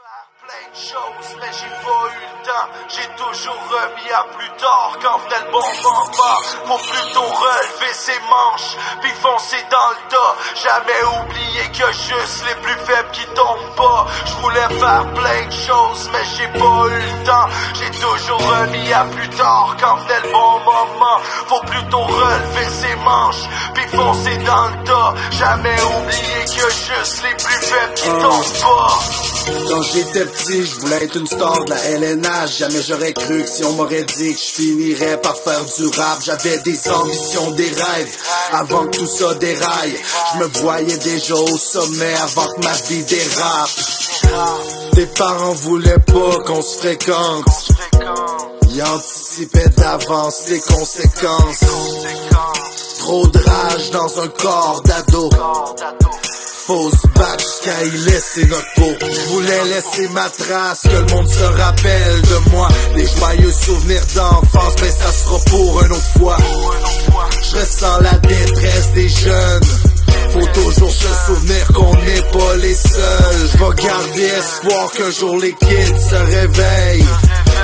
Plein de choses, mais j'ai pas eu le temps. J'ai toujours remis à plus tard quand venait le bon moment. Faut plutôt relever ses manches, puis foncer dans le tas. Jamais oublier que juste les plus faibles qui tombent pas. J'voulais faire plein de choses, mais j'ai pas eu le temps. J'ai toujours remis à plus tard quand venait le bon moment. Faut plutôt relever ses manches, puis foncer dans le tas. Jamais oublier que juste les plus faibles qui tombent pas. Quand j'étais petit, je voulais être une star de la LNH. Jamais j'aurais cru que si on m'aurait dit que je finirais par faire du rap. J'avais des ambitions, des rêves, avant que tout ça déraille. Je me voyais déjà au sommet avant que ma vie dérape. Tes parents voulaient pas qu'on se fréquente. Ils anticipaient d'avance les conséquences. Trop de rage dans un corps d'ado. Fausse bague jusqu'à y laisser notre peau. Je voulais laisser ma trace, que le monde se rappelle de moi. Les joyeux souvenirs d'enfance, mais ça sera pour une autre fois. Je ressens la détresse des jeunes. Faut toujours se souvenir qu'on n'est pas les seuls. Je vais garder espoir qu'un jour les kids se réveillent.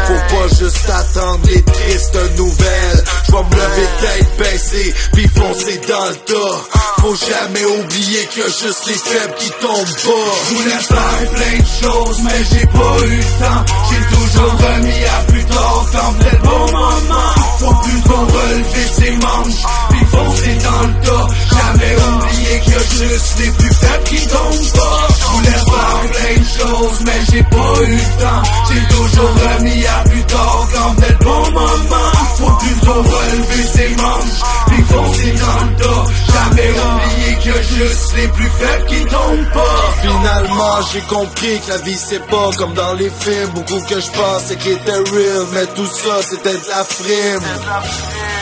Faut pas juste attendre les tristes nouvelles. Je vais me lever tête baissée, puis foncer dans le tas. Faut jamais oublier que juste les faibles qui tombent pas. Je voulais faire plein de choses, mais j'ai pas eu le temps. J'ai toujours remis à plus tard quand venait le bon moment. Faut plutôt relever ses manches, puis foncer dans le tas. Jamais oublier que juste les plus faibles qui tombent pas. Je voulais faire plein de choses, mais j'ai pas eu le temps. J'ai toujours remis à plus tard quand venait le bon moment. Faut plutôt relever ses manches, puis foncer dans le tas. Jamais oublier que juste les plus faibles qui tombent pas. Finalement j'ai compris que la vie c'est pas comme dans les films. Beaucoup que je pensais qui était real, mais tout ça c'était de la frime.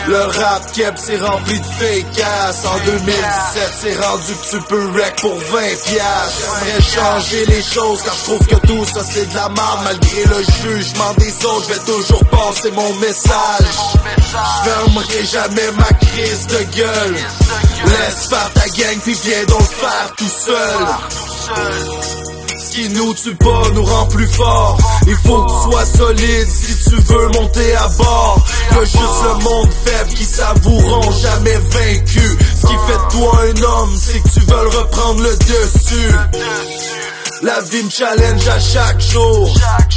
Le rap keb c'est rempli de fake ass. En 2017 c'est rendu que tu peux wreck pour 20$. J'aimerais changer les choses car je trouve que tout ça c'est de la merde. Malgré le jugement des autres, je vais toujours passer mon message. Je fermerai jamais ma crise de gueule. Laisse faire ta gang puis viens donc le faire tout seul. Ce qui nous tue pas nous rend plus forts. Il faut que tu sois solide si tu veux monter à bord. Y'a juste le monde faible qui s'avoueront jamais vaincu. Ce qui fait de toi un homme, c'est que tu veux reprendre le dessus. La vie me challenge à chaque jour.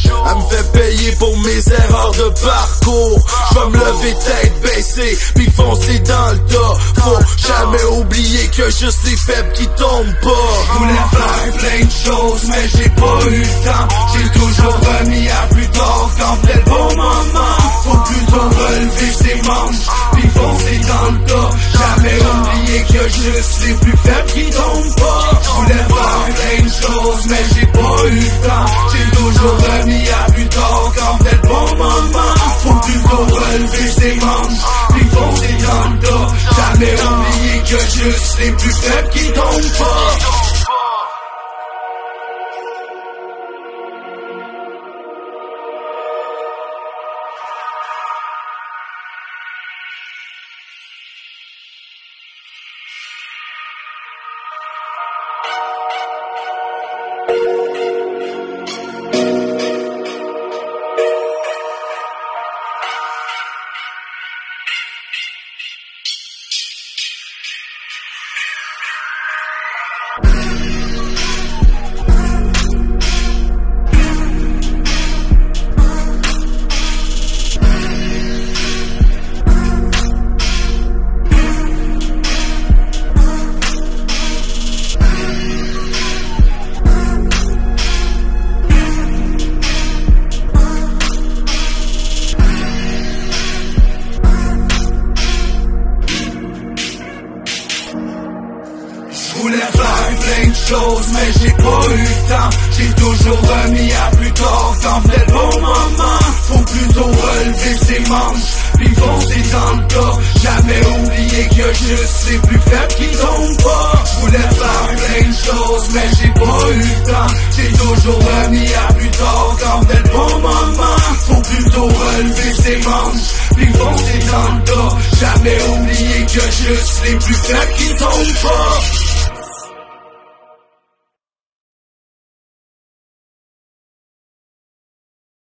Elle me fait payer pour mes erreurs de parcours. Je vais me lever tête baissée, puis foncer dans le tas. Faut jamais oublier que juste les faibles qui tombent pas. Je voulais faire plein de choses, mais j'ai pas eu le temps. J'ai toujours remis à plus tard quand venait le bon moment. Faut plutôt relever ses manches, puis foncer dans le tas. Jamais oublier que juste les plus faibles qui tombent pas. Je voulais faire plein de choses, mais j'ai pas eu le temps. J'ai toujours remis à plus tard quand venait le bon moment. Faut plutôt relever ses manches, puis foncer dans le tas. Jamais oublier que juste les plus faibles qui tombent pas. Je voulais faire plein de choses, mais j'ai pas eu le temps. J'ai toujours remis à plus tard quand venait le bon moment. Faut plutôt relever ses manches, puis foncer dans le tas. Jamais oublier que juste les plus faibles qui tombent pas. Je voulais faire plein de choses, mais j'ai pas eu le temps. J'ai toujours remis à plus tard quand venait le bon moment. Faut plutôt relever ses manches, puis foncer dans le tas. Jamais oublier que juste les plus faibles qui tombent pas.